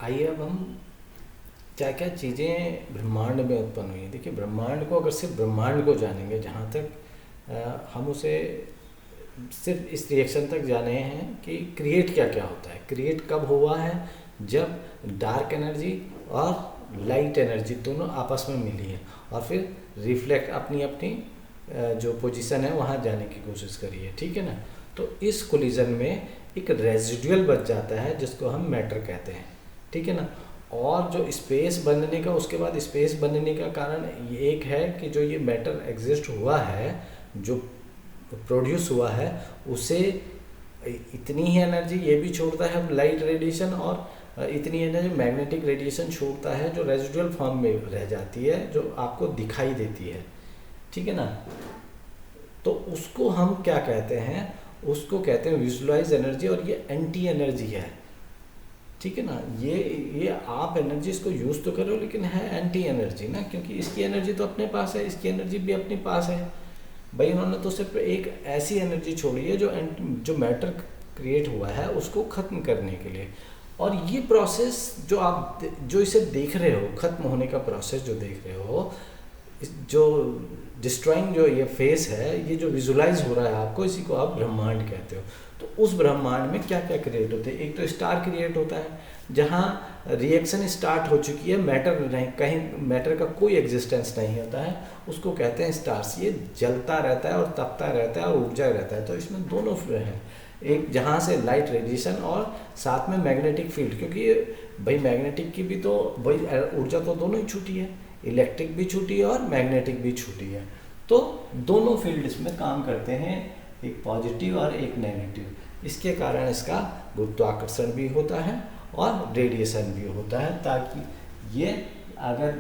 आइए अब हम क्या क्या चीज़ें ब्रह्मांड में उत्पन्न हुई हैं। देखिए, ब्रह्मांड को अगर सिर्फ ब्रह्मांड को जानेंगे, जहाँ तक हम उसे सिर्फ इस रिएक्शन तक जाने हैं कि क्रिएट क्या क्या होता है। क्रिएट कब हुआ है? जब डार्क एनर्जी और लाइट एनर्जी दोनों आपस में मिली है और फिर रिफ्लेक्ट अपनी अपनी जो पोजीशन है वहाँ जाने की कोशिश करी है। ठीक है ना। तो इस कोलिजन में एक रेजिडुअल बच जाता है जिसको हम मैटर कहते हैं। ठीक है ना। और जो स्पेस बनने का, उसके बाद स्पेस बनने का कारण ये एक है कि जो ये मैटर एग्जिस्ट हुआ है, जो प्रोड्यूस हुआ है, उसे इतनी ही एनर्जी ये भी छोड़ता है लाइट रेडिएशन, और इतनी एनर्जी मैग्नेटिक रेडिएशन छोड़ता है जो रेजिडुअल फॉर्म में रह जाती है, जो आपको दिखाई देती है। ठीक है ना। तो उसको हम क्या कहते हैं? उसको कहते हैं विजुअलाइज एनर्जी, और ये एंटी एनर्जी है। ठीक है ना। ये आप एनर्जी इसको यूज़ तो करो, लेकिन है एंटी एनर्जी ना, क्योंकि इसकी एनर्जी तो अपने पास है, इसकी एनर्जी भी अपने पास है। भाई इन्होंने तो सिर्फ एक ऐसी एनर्जी छोड़ी है जो मैटर क्रिएट हुआ है उसको ख़त्म करने के लिए। और ये प्रोसेस जो इसे देख रहे हो, ख़त्म होने का प्रोसेस जो देख रहे हो, जो डिस्ट्रॉइंग जो ये फेस है, ये जो विजुलाइज हो रहा है आपको, इसी को आप ब्रह्मांड कहते हो। तो उस ब्रह्मांड में क्या क्या क्रिएट होते हैं? एक तो स्टार क्रिएट होता है, जहाँ रिएक्शन स्टार्ट हो चुकी है, मैटर नहीं, कहीं मैटर का कोई एग्जिस्टेंस नहीं होता है, उसको कहते हैं स्टार्स। ये जलता रहता है और तपता रहता है और ऊर्जा रहता है। तो इसमें दोनों हैं, एक जहाँ से लाइट रेडिएशन और साथ में मैग्नेटिक फील्ड, क्योंकि भाई मैग्नेटिक की भी तो भाई ऊर्जा तो दोनों ही छूटी है, इलेक्ट्रिक भी छूटी है और मैग्नेटिक भी छूटी है। तो दोनों फील्ड इसमें काम करते हैं, एक पॉजिटिव और एक नेगेटिव। इसके कारण इसका गुरुत्वाकर्षण भी होता है और रेडिएशन भी होता है, ताकि ये अगर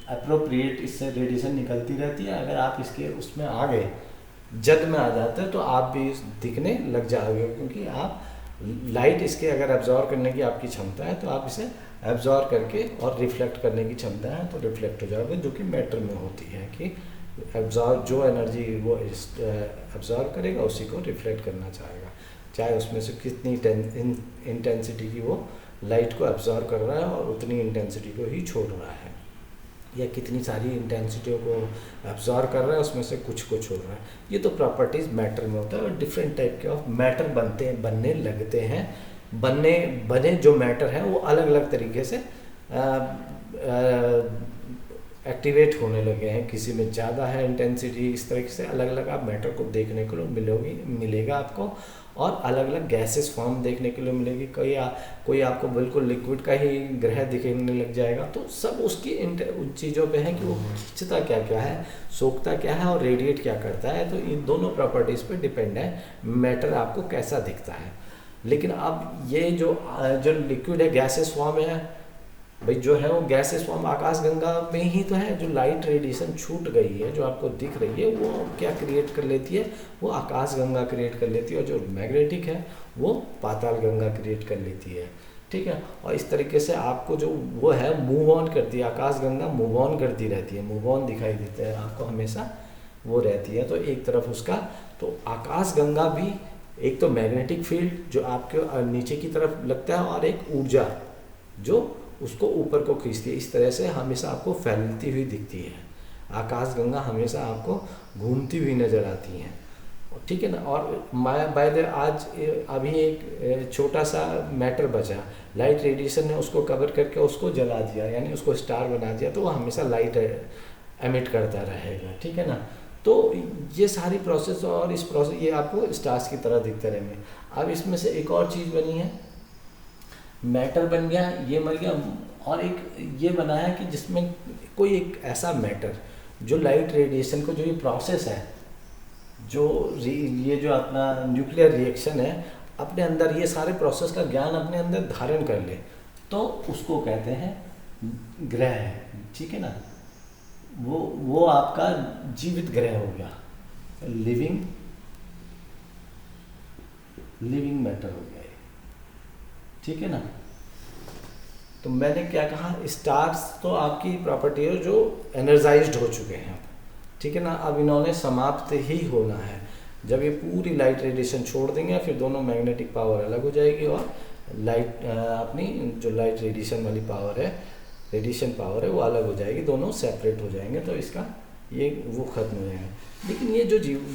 अप्रोप्रिएट इससे रेडिएशन निकलती रहती है, अगर आप इसके उसमें आ गए, जद में आ जाते हैं, तो आप भी दिखने लग जाओगे, क्योंकि आप लाइट इसके अगर एब्जॉर्व करने की आपकी क्षमता है, तो आप इसे एब्जॉर्व करके और रिफ्लेक्ट करने की क्षमता है, तो रिफ्लेक्ट हो जाओगे, जो कि मैटर में होती है कि एब्जॉर्व जो एनर्जी वो एब्जॉर्व करेगा उसी को रिफ्लेक्ट करना चाहेगा, चाहे उसमें से कितनी इंटेंसिटी की वो लाइट को एब्जॉर्व कर रहा है और उतनी इंटेंसिटी को ही छोड़ रहा है, या कितनी सारी इंटेंसिटियों को एब्जॉर्व कर रहा है उसमें से कुछ को छोड़ रहा है। ये तो प्रॉपर्टीज़ मैटर में होता है, और डिफरेंट टाइप के ऑफ मैटर बनने लगते हैं। बने जो मैटर है वो अलग अलग तरीके से एक्टिवेट होने लगे हैं। किसी में ज़्यादा है इंटेंसिटी, इस तरीके से अलग अलग आप मैटर को देखने के लिए मिलेगा आपको, और अलग अलग गैसेस फॉर्म देखने के लिए मिलेगी। कोई आपको बिल्कुल लिक्विड का ही ग्रह दिखने लग जाएगा। तो सब उसकी उन चीज़ों पे है कि वो खींचता क्या क्या है, सोखता क्या है और रेडिएट क्या करता है। तो इन दोनों प्रॉपर्टीज़ पे डिपेंड है मैटर आपको कैसा दिखता है। लेकिन अब ये जो लिक्विड है, गैसेस फॉर्म है, भाई जो है वो गैसेस फॉर्म आकाशगंगा में ही तो है। जो लाइट रेडिएशन छूट गई है, जो आपको दिख रही है, वो क्या क्रिएट कर लेती है? वो आकाशगंगा क्रिएट कर लेती है, और जो मैग्नेटिक है वो पाताल गंगा क्रिएट कर लेती है। ठीक है। और इस तरीके से आपको जो वो है मूव ऑन करती है, आकाशगंगा मूव ऑन करती रहती है, मूव ऑन दिखाई देता है आपको हमेशा, वो रहती है। तो एक तरफ उसका, तो आकाशगंगा भी एक तो मैग्नेटिक फील्ड जो आपके नीचे की तरफ लगता है, और एक ऊर्जा जो उसको ऊपर को खींचती है। इस तरह से हमेशा आपको फैलती हुई दिखती है। आकाशगंगा हमेशा आपको घूमती हुई नज़र आती हैं। ठीक है ना। और बाय द आज अभी एक छोटा सा मैटर बचा, लाइट रेडिएशन ने उसको कवर करके उसको जला दिया, यानी उसको स्टार बना दिया, तो वो हमेशा लाइट एमिट करता रहेगा। ठीक है ना। तो ये सारी प्रोसेस, और इस प्रोसेस ये आपको स्टार्स की तरह दिखते रहेंगे। अब इसमें से एक और चीज़ बनी है, मैटर बन गया, ये मर गया, और एक ये बना है कि जिसमें कोई एक ऐसा मैटर जो लाइट रेडिएशन को, जो ये प्रोसेस है, ये जो अपना न्यूक्लियर रिएक्शन है, अपने अंदर ये सारे प्रोसेस का ज्ञान अपने अंदर धारण कर ले, तो उसको कहते हैं ग्रह है। ठीक है ना। वो आपका जीवित ग्रह हो गया, लिविंग मैटर हो गया। ठीक है ना। तो मैंने क्या कहा, स्टार्स तो आपकी प्रॉपर्टी है जो एनर्जाइज्ड हो चुके हैं। ठीक है ना। अब इन्होंने समाप्त ही होना है। जब ये पूरी लाइट रेडिएशन छोड़ देंगे, फिर दोनों मैग्नेटिक पावर अलग हो जाएगी और लाइट अपनी जो लाइट रेडिएशन वाली पावर है, रेडिएशन पावर है, वो अलग हो जाएगी, दोनों सेपरेट हो जाएंगे, तो इसका ये वो खत्म हो जाएगा। लेकिन ये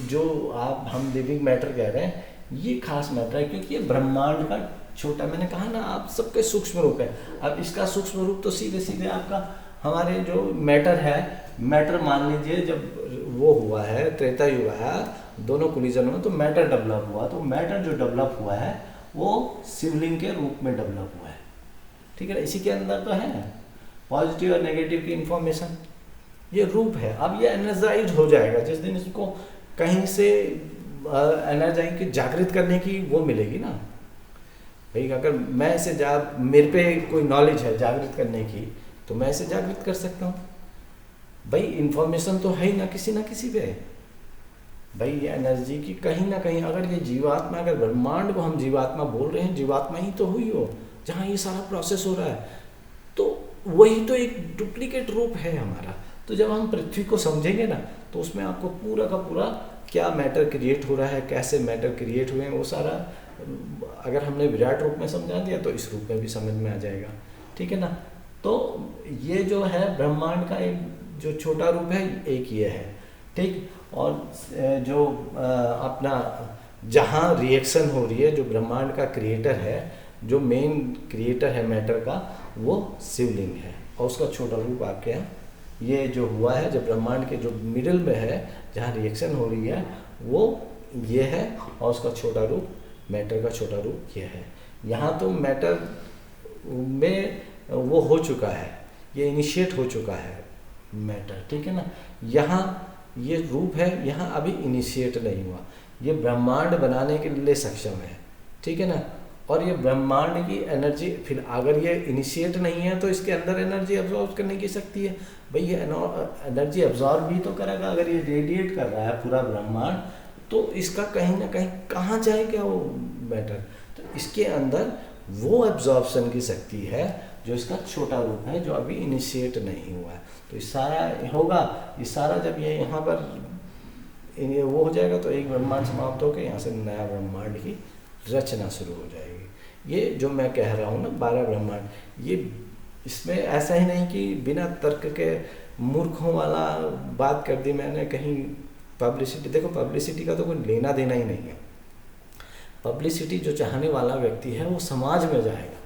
जो आप हम लिविंग मैटर कह रहे हैं, ये खास मैटर है, क्योंकि ये ब्रह्मांड का छोटा, मैंने कहा ना आप सबके सूक्ष्म रूप है। अब इसका सूक्ष्म रूप तो सीधे सीधे आपका हमारे जो मैटर है, मैटर मान लीजिए जब वो हुआ है, त्रेता युग आया, दोनों कोलिजन हुआ तो मैटर डेवलप हुआ, तो मैटर जो डेवलप हुआ है वो शिवलिंग के रूप में डेवलप हुआ है, ठीक है। इसी के अंदर तो है पॉजिटिव और नेगेटिव की इंफॉर्मेशन, ये रूप है। अब ये एनर्जाइज हो जाएगा जिस दिन इसको कहीं से एनर्जाइज की जागृत करने की वो मिलेगी ना भाई। अगर मैं इसे मेरे पे कोई नॉलेज है जागृत करने की, तो मैं इसे जागृत कर सकता हूँ भाई। इंफॉर्मेशन तो है ही ना किसी पे भाई, ये एनर्जी की कहीं ना कहीं, अगर ये जीवात्मा, अगर ब्रह्मांड को हम जीवात्मा बोल रहे हैं, जीवात्मा ही तो हुई हो जहाँ ये सारा प्रोसेस हो रहा है, तो वही तो एक डुप्लीकेट रूप है हमारा। तो जब हम पृथ्वी को समझेंगे ना, तो उसमें आपको पूरा का पूरा क्या मैटर क्रिएट हो रहा है, कैसे मैटर क्रिएट हुए हैं, वो सारा अगर हमने विराट रूप में समझा दिया तो इस रूप में भी समझ में आ जाएगा, ठीक है ना। तो ये जो है ब्रह्मांड का एक जो छोटा रूप है, एक ये है, ठीक। और जो अपना जहाँ रिएक्शन हो रही है, जो ब्रह्मांड का क्रिएटर है, जो मेन क्रिएटर है मैटर का, वो शिवलिंग है, और उसका छोटा रूप आपके यहाँ ये जो हुआ है, जब ब्रह्मांड के जो मिडिल में है, जहाँ रिएक्शन हो रही है, वो ये है, और उसका छोटा रूप, मैटर का छोटा रूप ये है। यहाँ तो मैटर में वो हो चुका है, ये इनिशिएट हो चुका है मैटर, ठीक है ना। यहाँ ये रूप है, यहाँ अभी इनिशिएट नहीं हुआ, ये ब्रह्मांड बनाने के लिए सक्षम है, ठीक है ना। और ये ब्रह्मांड की एनर्जी, फिर अगर ये इनिशिएट नहीं है तो इसके अंदर एनर्जी एब्जॉर्ब करने की शक्ति है भाई, ये एनर्जी एब्जॉर्ब भी तो करेगा। अगर ये रेडिएट कर रहा है पूरा ब्रह्मांड, तो इसका कहीं ना कहीं कहाँ जाएगा वो मैटर, तो इसके अंदर वो एब्जॉर्प्शन की शक्ति है जो इसका छोटा रूप है, जो अभी इनिशिएट नहीं हुआ है। तो ये सारा होगा, ये सारा जब ये यहाँ पर वो हो जाएगा, तो एक ब्रह्मांड समाप्त होकर यहाँ से नया ब्रह्मांड की रचना शुरू हो जाएगी। ये जो मैं कह रहा हूँ ना 12 ब्रह्मांड, ये इसमें ऐसा ही नहीं कि बिना तर्क के मूर्खों वाला बात कर दी मैंने कहीं पब्लिसिटी। देखो पब्लिसिटी का तो कोई लेना देना ही नहीं है। पब्लिसिटी जो चाहने वाला व्यक्ति है वो समाज में जाएगा,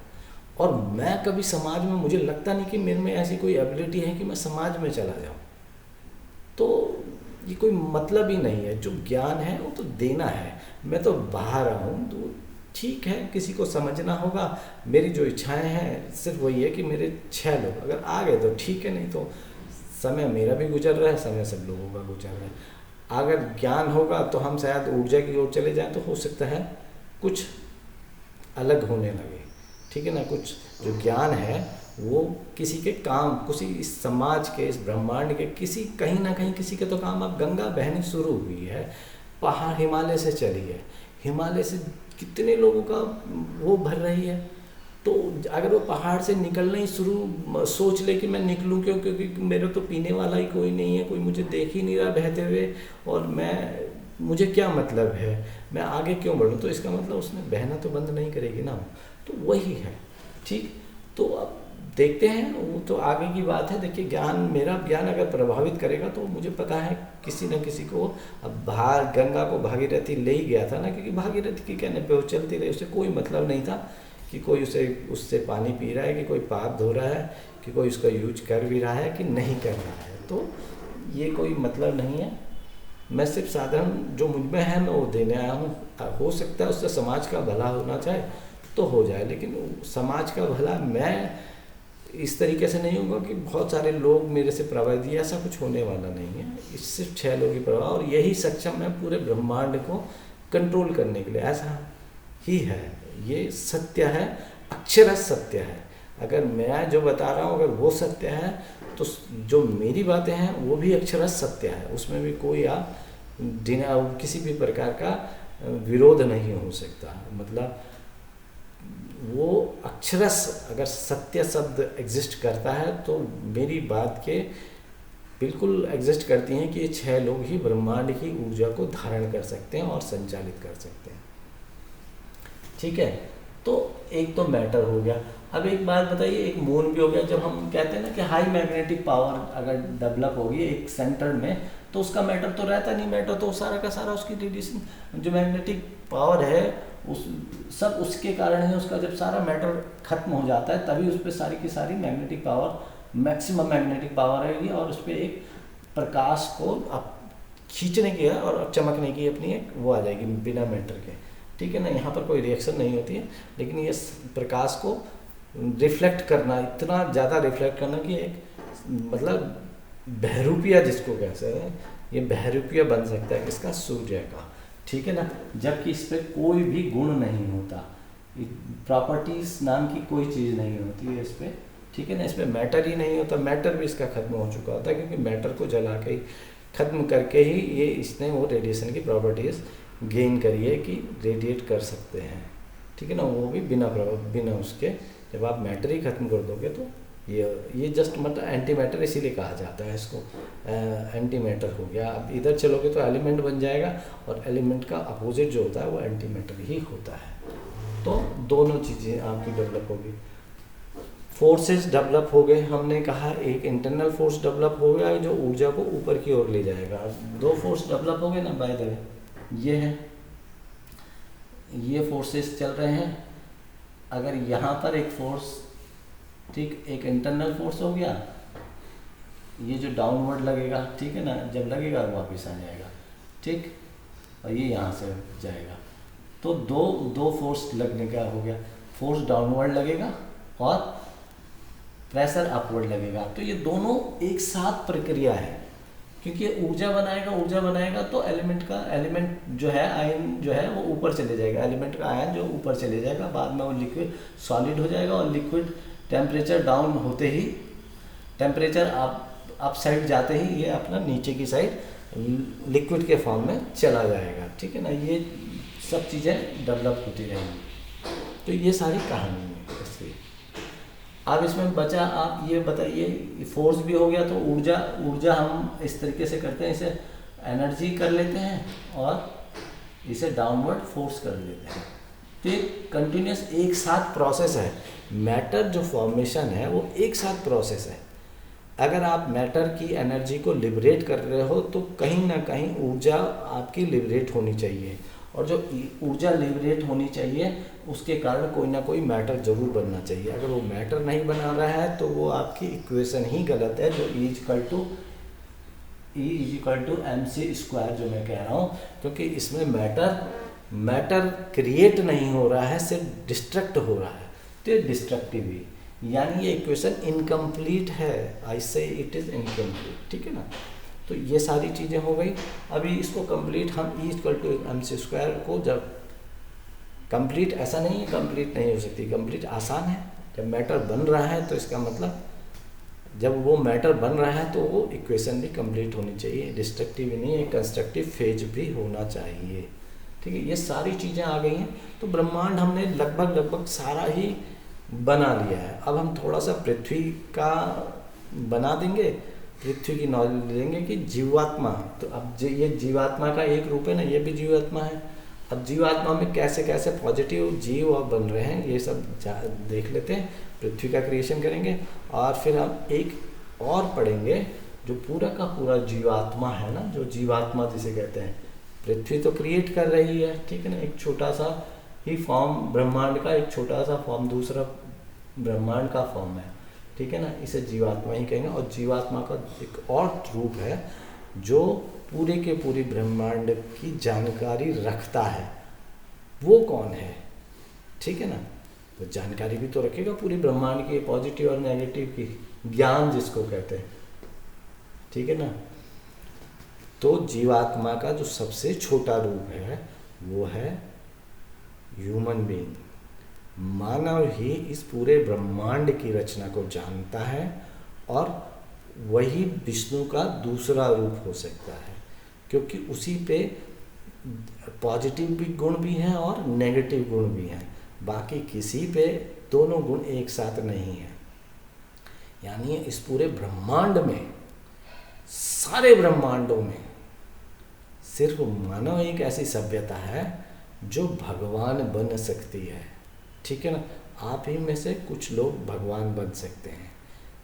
और मैं कभी समाज में, मुझे लगता नहीं कि मेरे में ऐसी कोई एबिलिटी है कि मैं समाज में चला जाऊँ, तो ये कोई मतलब ही नहीं है। जो ज्ञान है वो तो देना है, मैं तो बाहर आऊँ तो ठीक है, किसी को समझना होगा। मेरी जो इच्छाएं हैं सिर्फ वही है कि मेरे 6 लोग अगर आ गए तो ठीक है, नहीं तो समय मेरा भी गुजर रहा है, समय सब लोगों का गुजर रहा है। अगर ज्ञान होगा तो हम शायद ऊर्जा की ओर चले जाएं, तो हो सकता है कुछ अलग होने लगे, ठीक है ना। कुछ जो ज्ञान है वो किसी के काम, किसी इस समाज के, इस ब्रह्मांड के किसी, कहीं ना कहीं किसी के तो काम। अब गंगा बहनी शुरू हुई है, पहाड़ हिमालय से चली है, हिमालय से कितने लोगों का वो भर रही है। तो अगर वो पहाड़ से निकलना ही शुरू सोच ले कि मैं निकलूं क्यों, क्योंकि मेरे तो पीने वाला ही कोई नहीं है, कोई मुझे देख ही नहीं रहा बहते हुए, और मुझे क्या मतलब है, मैं आगे क्यों बढ़ूं, तो इसका मतलब उसने बहना तो बंद नहीं करेगी ना। तो वही है, ठीक। तो अब देखते हैं, वो तो आगे की बात है। देखिए ज्ञान, मेरा ज्ञान अगर प्रभावित करेगा तो मुझे पता है किसी न किसी को। अब गंगा को भागीरथी ले ही गया था ना, क्योंकि भागीरथी के कहने पे वो चलती रही, उसे कोई मतलब नहीं था कि कोई उससे पानी पी रहा है, कि कोई पाप धो रहा है, कि कोई उसका यूज कर भी रहा है कि नहीं कर रहा है, तो ये कोई मतलब नहीं है। मैं सिर्फ साधारण जो मुझ में है मैं वो देने आया हूँ। हो सकता है उससे समाज का भला होना चाहे तो हो जाए, लेकिन समाज का भला मैं इस तरीके से नहीं होगा कि बहुत सारे लोग मेरे से प्रभावित, ऐसा कुछ होने वाला नहीं है। इस सिर्फ 6 लोग ही प्रभाव, और यही सक्षम है पूरे ब्रह्मांड को कंट्रोल करने के लिए, ऐसा ही है। ये सत्य है, अक्षरश सत्य है। अगर मैं जो बता रहा हूँ अगर वो सत्य है, तो जो मेरी बातें हैं वो भी अक्षरश सत्य है, उसमें भी कोई आप किसी भी प्रकार का विरोध नहीं हो सकता। मतलब वो अक्षरश अगर सत्य शब्द एग्जिस्ट करता है तो मेरी बात के बिल्कुल एग्जिस्ट करती हैं कि ये 6 लोग ही ब्रह्मांड की ऊर्जा को धारण कर सकते हैं और संचालित कर सकते हैं, ठीक है। तो एक तो मैटर हो गया। अब एक बात बताइए, एक मून भी हो गया। जब हम कहते हैं ना कि हाई मैग्नेटिक पावर अगर डेवलप होगी एक सेंटर में, तो उसका मैटर तो रहता नहीं, मैटर तो सारा का सारा उसकी रेडिएशन जो मैग्नेटिक पावर है उस सब उसके कारण है। उसका जब सारा मैटर खत्म हो जाता है तभी उस पर सारी की सारी magnetic power, maximum magnetic power आएगी और उस पर एक प्रकाश को अब खींचने की और चमकने की अपनी एक वो आ जाएगी बिना मैटर के, ठीक है ना। यहाँ पर कोई रिएक्शन नहीं होती है, लेकिन ये प्रकाश को रिफ्लेक्ट करना, इतना ज़्यादा रिफ्लेक्ट करना कि एक मतलब बहरूपिया जिसको कहते हैं, ये बहरूपिया बन सकता है इसका सूर्य का, ठीक है ना। जबकि इस पर कोई भी गुण नहीं होता, प्रॉपर्टीज नाम की कोई चीज़ नहीं होती है इस पर, ठीक है ना। इस पर मैटर ही नहीं होता, मैटर भी इसका खत्म हो चुका होता है, क्योंकि मैटर को जला के ही खत्म करके ही ये इसने वो रेडिएशन की प्रॉपर्टीज़ गेन करी है कि रेडिएट कर सकते हैं, ठीक है ना। वो भी बिना उसके, जब आप मैटर ही खत्म कर दोगे तो ये जस्ट मतलब एंटी मैटर इसीलिए कहा जाता है इसको, एंटी मैटर हो गया। अब इधर चलोगे तो एलिमेंट बन जाएगा, और एलिमेंट का अपोजिट जो होता है वो एंटी मैटर ही होता है। तो दोनों चीज़ें आपकी डेवलप होगी। फोर्सेस डेवलप हो गए, हमने कहा एक इंटरनल फोर्स डेवलप हो गया जो ऊर्जा को ऊपर की ओर ले जाएगा। दो फोर्स डेवलप हो गए ना, बाय द वे, ये है, ये फोर्सेस चल रहे हैं। अगर यहाँ पर एक फोर्स, ठीक, एक इंटरनल फोर्स हो गया, ये जो डाउनवर्ड लगेगा, ठीक है ना, जब लगेगा वापस आ जाएगा, ठीक, और ये यहाँ से जाएगा। तो दो फोर्स लगने का हो गया, फोर्स डाउनवर्ड लगेगा और प्रेशर अपवर्ड लगेगा। तो ये दोनों एक साथ प्रक्रिया है, क्योंकि ऊर्जा बनाएगा तो एलिमेंट जो है, आयन जो है वो ऊपर चले जाएगा, एलिमेंट का आयन जो ऊपर चले जाएगा, बाद में वो लिक्विड सॉलिड हो जाएगा, और लिक्विड टेम्परेचर डाउन होते ही, टेम्परेचर अप साइड जाते ही ये अपना नीचे की साइड लिक्विड के फॉर्म में चला जाएगा, ठीक है ना। ये सब चीज़ें डेवलप होती रहेंगी। तो ये सारी कहानी है इसकी। अब इसमें बचा, आप ये बताइए, फोर्स भी हो गया, तो ऊर्जा हम इस तरीके से करते हैं, इसे एनर्जी कर लेते हैं और इसे डाउनवर्ड फोर्स कर लेते हैं। तो ये कंटिन्यूस एक साथ प्रोसेस है। मैटर जो फॉर्मेशन है वो एक साथ प्रोसेस है। अगर आप मैटर की एनर्जी को लिबरेट कर रहे हो तो कहीं ना कहीं ऊर्जा आपकी लिबरेट होनी चाहिए, और जो ऊर्जा लिबरेट होनी चाहिए उसके कारण कोई ना कोई मैटर जरूर बनना चाहिए। अगर वो मैटर नहीं बना रहा है तो वो आपकी इक्वेशन ही गलत है, जो E इज टू mc² जो मैं कह रहा हूँ, क्योंकि इसमें मैटर क्रिएट नहीं हो रहा है, सिर्फ डिस्ट्रक्ट हो रहा है, तो ये डिस्ट्रक्टिव ही, यानी ये इक्वेशन इनकम्प्लीट है। आई से इट इज़ इनकम्प्लीट, ठीक है ना। तो ये सारी चीज़ें हो गई। अभी इसको कंप्लीट हम E टू mc² को, जब कंप्लीट, ऐसा नहीं है कंप्लीट नहीं हो सकती, कंप्लीट आसान है। जब मैटर बन रहा है तो इसका मतलब, जब वो मैटर बन रहा है तो वो इक्वेशन भी कंप्लीट होनी चाहिए, डिस्ट्रक्टिव ही नहीं है, कंस्ट्रक्टिव फेज भी होना चाहिए, ठीक है। ये सारी चीज़ें आ गई हैं। तो ब्रह्मांड हमने लगभग सारा ही बना लिया है। अब हम थोड़ा सा पृथ्वी का बना देंगे, पृथ्वी की नॉलेज लेंगे कि जीवात्मा, तो अब ये जीवात्मा का एक रूप है ना, ये भी जीवात्मा है। अब जीवात्मा में कैसे कैसे पॉजिटिव जीव अब बन रहे हैं ये सब देख लेते हैं। पृथ्वी का क्रिएशन करेंगे और फिर हम एक और पढ़ेंगे जो पूरा का पूरा जीवात्मा है ना, जो जीवात्मा जिसे कहते हैं। पृथ्वी तो क्रिएट कर रही है, ठीक है ना, एक छोटा सा ही फॉर्म ब्रह्मांड का, एक छोटा सा फॉर्म दूसरा ब्रह्मांड का फॉर्म है, ठीक है ना, इसे जीवात्मा ही कहेंगे। और जीवात्मा का एक और रूप है जो पूरे के पूरी ब्रह्मांड की जानकारी रखता है। वो कौन है, ठीक है ना, वो जानकारी भी तो रखेगा पूरी ब्रह्मांड की, पॉजिटिव और नेगेटिव की, ज्ञान जिसको कहते हैं, ठीक है ना। तो जीवात्मा का जो सबसे छोटा रूप है वो है ह्यूमन बीइंग। मानव ही इस पूरे ब्रह्मांड की रचना को जानता है, और वही विष्णु का दूसरा रूप हो सकता है, क्योंकि उसी पे पॉजिटिव भी गुण भी हैं और नेगेटिव गुण भी हैं। बाकी किसी पे दोनों गुण एक साथ नहीं हैं। यानी इस पूरे ब्रह्मांड में, सारे ब्रह्मांडों में सिर्फ मानव एक ऐसी सभ्यता है जो भगवान बन सकती है। ठीक है ना। आप ही में से कुछ लोग भगवान बन सकते हैं,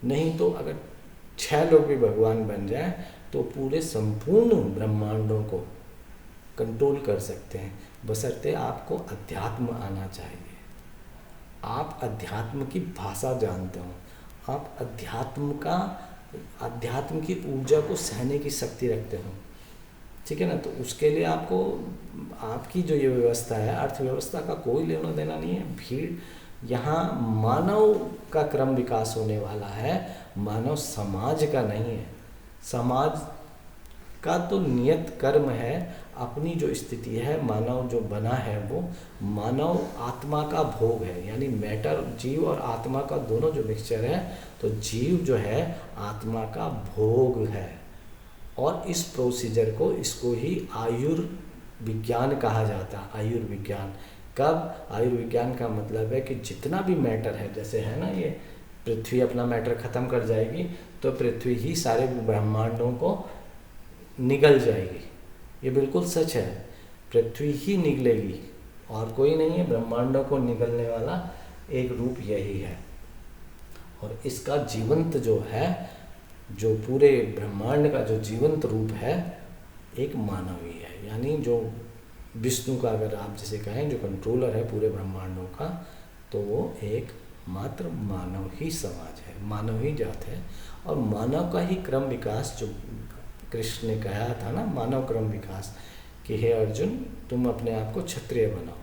नहीं तो अगर 6 लोग भी भगवान बन जाए तो पूरे संपूर्ण ब्रह्मांडों को कंट्रोल कर सकते हैं, बशर्ते आपको अध्यात्म आना चाहिए। आप अध्यात्म की भाषा जानते हो, आप अध्यात्म की ऊर्जा को सहने की शक्ति रखते हो, ठीक है ना। तो उसके लिए आपको, आपकी जो ये व्यवस्था है, अर्थव्यवस्था का कोई लेना देना नहीं है। भीड़ यहाँ मानव का क्रम विकास होने वाला है, मानव समाज का नहीं है। समाज का तो नियत कर्म है, अपनी जो स्थिति है, मानव जो बना है वो मानव आत्मा का भोग है, यानी मैटर, जीव और आत्मा का दोनों जो मिक्सचर है, तो जीव जो है आत्मा का भोग है। और इस प्रोसीजर को, इसको ही आयुर्विज्ञान कहा जाता है। आयुर्विज्ञान कब, आयुर्विज्ञान का मतलब है कि जितना भी मैटर है, जैसे है ना ये पृथ्वी अपना मैटर ख़त्म कर जाएगी तो पृथ्वी ही सारे ब्रह्मांडों को निगल जाएगी। ये बिल्कुल सच है, पृथ्वी ही निगलेगी और कोई नहीं है। ब्रह्मांडों को निगलने वाला एक रूप यही है। और इसका जीवंत जो है, जो पूरे ब्रह्मांड का जो जीवंत रूप है, एक मानव ही है। यानी जो विष्णु का, अगर आप जिसे कहें, जो कंट्रोलर है पूरे ब्रह्मांडों का, तो वो एक मात्र मानव ही समाज है, मानव ही जात है। और मानव का ही क्रम विकास, जो कृष्ण ने कहा था ना, मानव क्रम विकास, कि हे अर्जुन तुम अपने आप को क्षत्रिय बनाओ,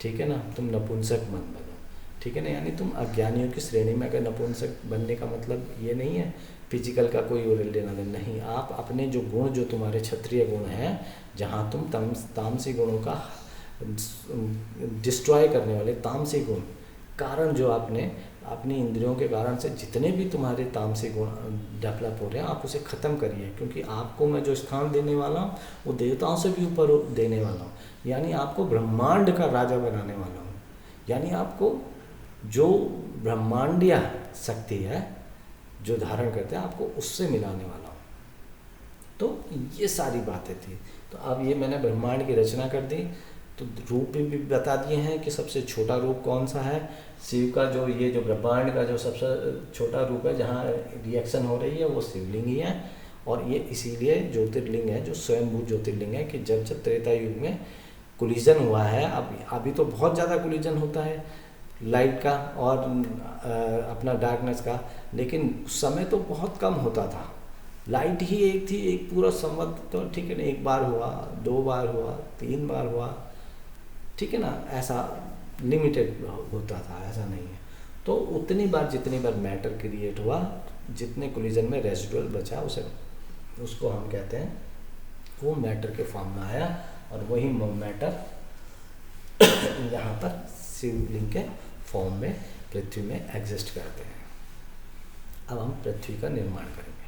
ठीक है ना, तुम नपुंसक मत बनो, ठीक है ना। यानी तुम अज्ञानियों की श्रेणी में, अगर नपुंसक बनने का मतलब ये नहीं है फिजिकल का कोई लेना देना नहीं। आप अपने जो गुण, जो तुम्हारे क्षत्रिय गुण हैं, जहाँ तुम तामसी गुणों का डिस्ट्रॉय करने वाले तामसी गुण, कारण जो आपने अपनी इंद्रियों के कारण से जितने भी तुम्हारे तामसी गुण डेवलप हो रहे हैं, आप उसे ख़त्म करिए। क्योंकि आपको मैं जो स्थान देने वाला हूँ वो देवताओं से भी ऊपर देने वाला हूँ, यानी आपको ब्रह्मांड का राजा बनाने वाला हूँ। यानी आपको जो ब्रह्मांडीय शक्ति है, जो धारण करते हैं, आपको उससे मिलाने वाला हूँ। तो ये सारी बातें थी। तो अब ये मैंने ब्रह्मांड की रचना कर दी, तो रूप भी बता दिए हैं कि सबसे छोटा रूप कौन सा है। शिव का जो, ये जो ब्रह्मांड का जो सबसे छोटा रूप है, जहाँ रिएक्शन हो रही है, वो शिवलिंग ही है। और ये इसीलिए ज्योतिर्लिंग है, जो स्वयंभू ज्योतिर्लिंग है, कि जब जब त्रेता युग में कोलिजन हुआ है, अभी तो बहुत ज़्यादा कोलिजन होता है लाइट का और अपना डार्कनेस का, लेकिन उस समय तो बहुत कम होता था। लाइट ही एक थी, एक पूरा संवत, तो ठीक है ना, 1 बार हुआ, 2 बार हुआ, 3 बार हुआ, ठीक है ना, ऐसा लिमिटेड होता था, ऐसा नहीं है। तो उतनी बार, जितनी बार मैटर क्रिएट हुआ, जितने कोलिजन में रेसिडुअल बचा, उसको हम कहते हैं, वो मैटर के फॉर्म में आया। और वही मैटर यहाँ पर शिवलिंग के फॉर्म में पृथ्वी में एग्जिस्ट करते हैं। अब हम पृथ्वी का निर्माण करेंगे।